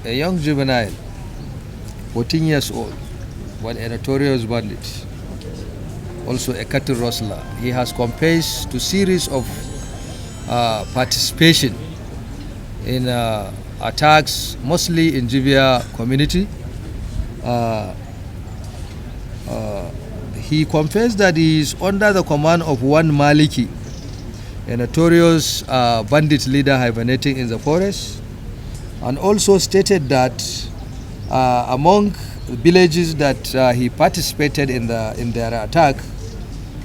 a young juvenile, 14 years old, but a notorious bandit, also a cattle rustler. He has confessed to series of participation in attacks, mostly in Jibia community. He confessed that he is under the command of one Maliki, a notorious bandit leader hibernating in the forest, and also stated that among villages that he participated in their attack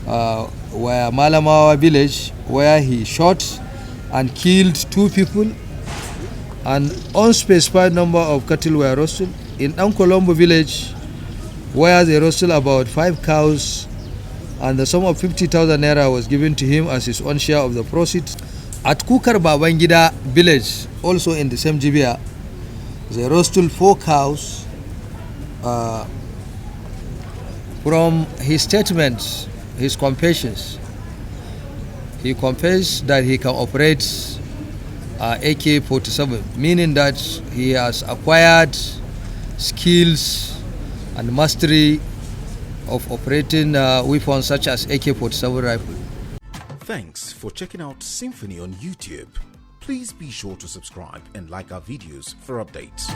were Malamawa village, where he shot and killed 2 people, and unspecified number of cattle were roasted. In Ankolombo village, where they roasted about 5 cows, and the sum of 50,000 naira was given to him as his own share of the proceeds. At Kukar Babangida village, also in the same Jibia, they roasted 4 cows. From his statements, his confessions, he confessed that he can operate AK-47, meaning that he has acquired skills and mastery of operating weapons such as AK-47 rifle. Thanks for checking out SYMFONI on YouTube. Please be sure to subscribe and like our videos for updates.